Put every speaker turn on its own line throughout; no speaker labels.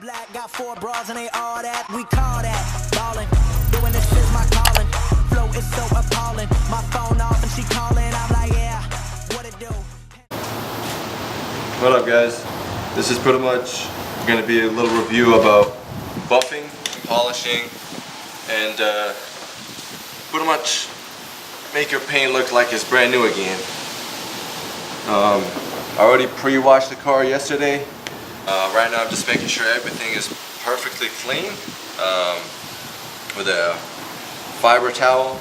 black, got 4 bras and they all that. We call that ballin'. Doing this shit's my calling. Flow is so appalling. My phone off and she calling. I'm like, yeah, what it do?
What up, guys? This is pretty much going to be a little review about buffing, polishing, and pretty much make your paint look like it's brand new again. I already pre-washed the car yesterday. Right now I'm just making sure everything is perfectly clean with a fiber towel.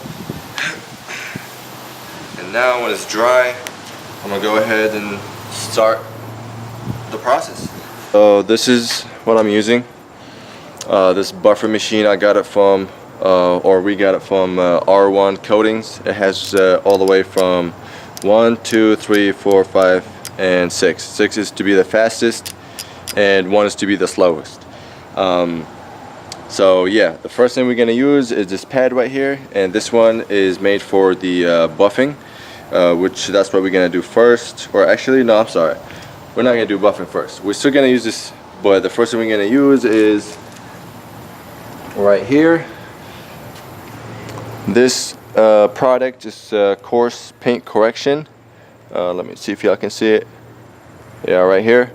And now when it's dry, I'm gonna go ahead and start the process. So this is what I'm using. This buffer machine, I got it from, or we got it from R1 Coatings. It has all the way from 1, 2, 3, 4, 5, and 6. 6 is to be the fastest, and 1 is to be the slowest. So yeah, the first thing we're gonna use is this pad right here, and this one is made for the buffing, which that's what we're gonna do first. Or actually, no, I'm sorry. We're not gonna do buffing first. We're still gonna use this, but the first thing we're gonna use is right here. This product is coarse paint correction. Let me see if y'all can see it. Yeah, right here.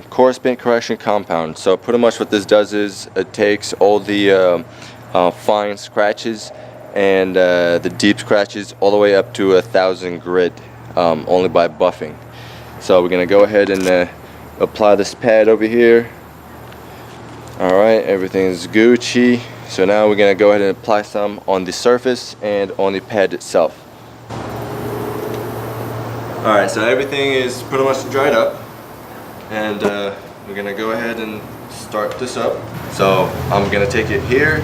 Coarse paint correction compound. So pretty much what this does is it takes all the fine scratches and the deep scratches all the way up to 1,000 grit only by buffing. So we're gonna go ahead and apply this pad over here. Alright, everything's Gucci. So now we're gonna go ahead and apply some on the surface and on the pad itself. Alright, so everything is pretty much dried up, and we're gonna go ahead and start this up. So I'm gonna take it here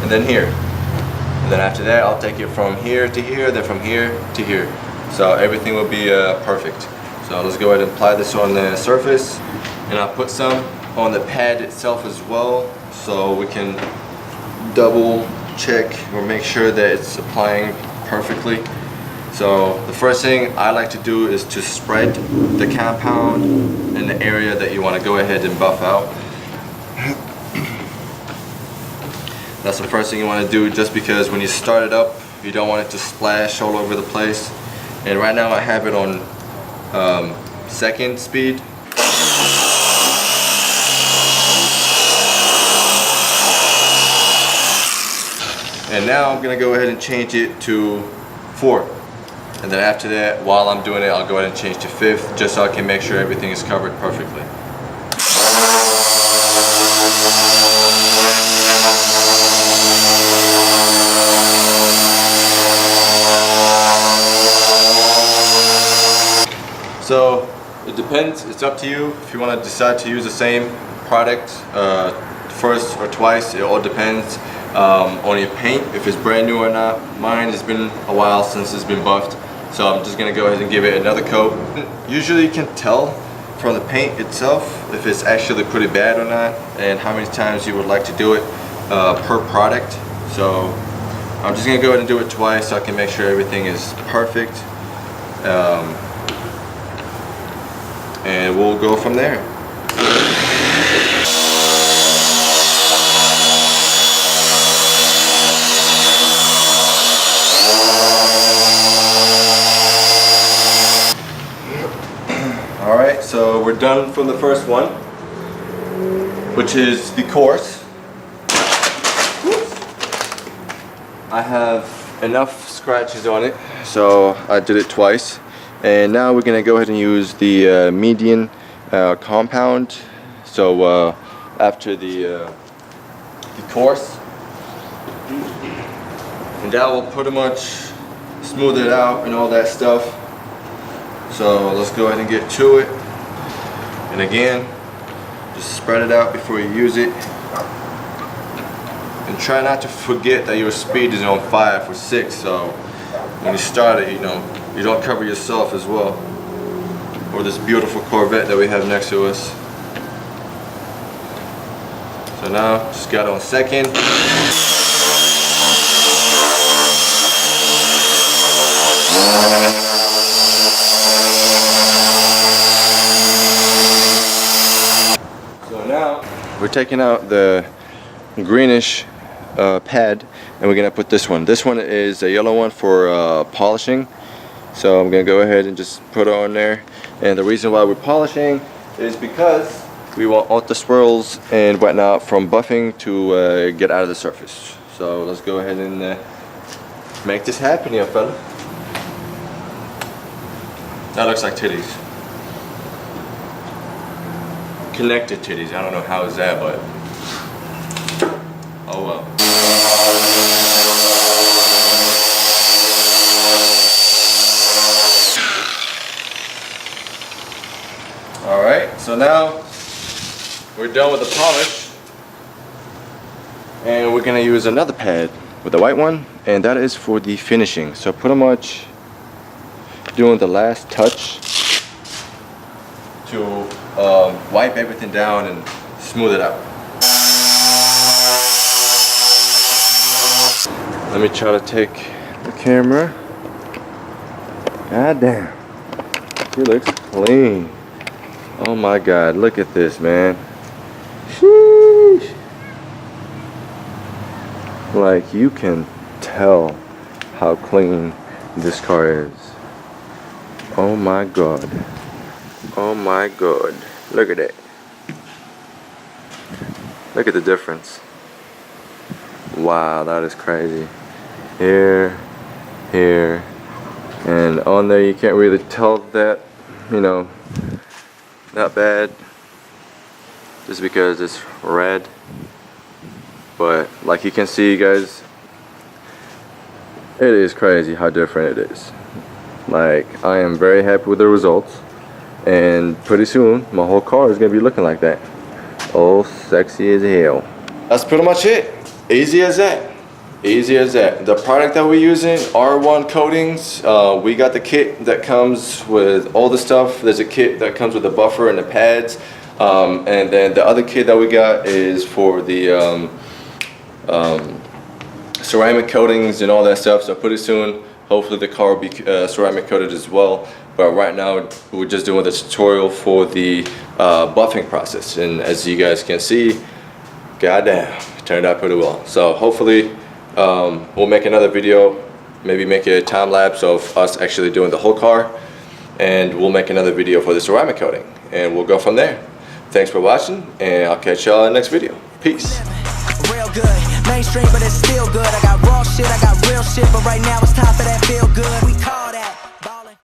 and then here, and then after that I'll take it from here to here, then from here to here. So everything will be perfect. So let's go ahead and apply this on the surface, and I'll put some on the pad itself as well, so we can double check or make sure that it's applying perfectly. So the first thing I like to do is to spread the compound in the area that you want to go ahead and buff out. That's the first thing you want to do, just because when you start it up you don't want it to splash all over the place. And right now I have it on second speed. And now I'm gonna go ahead and change it to 4. And then after that, while I'm doing it, I'll go ahead and change to 5th, just so I can make sure everything is covered perfectly. So it depends, it's up to you if you want to decide to use the same product first or twice. It all depends on your paint, if it's brand new or not. Mine has been a while since it's been buffed, so I'm just gonna go ahead and give it another coat. Usually you can tell from the paint itself if it's actually pretty bad or not, and how many times you would like to do it per product. So I'm just gonna go ahead and do it twice so I can make sure everything is perfect, and we'll go from there. Alright, so we're done from the first one, which is the coarse. I have enough scratches on it, so I did it twice. And now we're going to go ahead and use the median compound. So after the coarse, and that will pretty much smooth it out and all that stuff. So let's go ahead and get to it. And again, just spread it out before you use it. And try not to forget that your speed is on 5 or 6. So when you start it, you know, you don't cover yourself as well. Or this beautiful Corvette that we have next to us. So now, just got it on second. So So now we're taking out the greenish pad and we're gonna put this one. This one is a yellow one for polishing. So I'm gonna go ahead and just put it on there. And the reason why we're polishing is because we want all the swirls and whatnot from buffing to get out of the surface. So let's go ahead and make this happen here, fella. That looks like titties. Connected titties. I don't know how is that, but oh well. Alright, so now we're done with the polish. And we're gonna use another pad with the white one, and that is for the finishing. So pretty much doing the last touch to wipe everything down and smooth it out. Let me try to take the camera. God damn, she looks clean. Oh my God, look at this, man. Sheesh. Like, you can tell how clean this car is. Oh my God. Oh my God. Look at it. Look at the difference. Wow, that is crazy. Here, here, and on there you can't really tell that, you know, not bad, just because it's red. But like you can see, guys, it is crazy how different it is. Like, I am very happy with the results, and pretty soon my whole car is gonna be looking like that. Oh, sexy as hell. That's pretty much it. Easy as that. Easy as that. The product that we're using, R1 Coatings, we got the kit that comes with all the stuff. There's a kit that comes with the buffer and the pads, and then the other kit that we got is for the ceramic coatings and all that stuff. So pretty soon, hopefully the car will be ceramic coated as well. But right now, we're just doing the tutorial for the buffing process. And as you guys can see, goddamn, it turned out pretty well. So hopefully, we'll make another video, maybe make a time lapse of us actually doing the whole car, and we'll make another video for the ceramic coating, and we'll go from there. Thanks for watching, and I'll catch y'all in the next video. Peace.
Real good, mainstream, but it's still good. I got raw shit, I got real shit, but right now it's time for that feel good. We call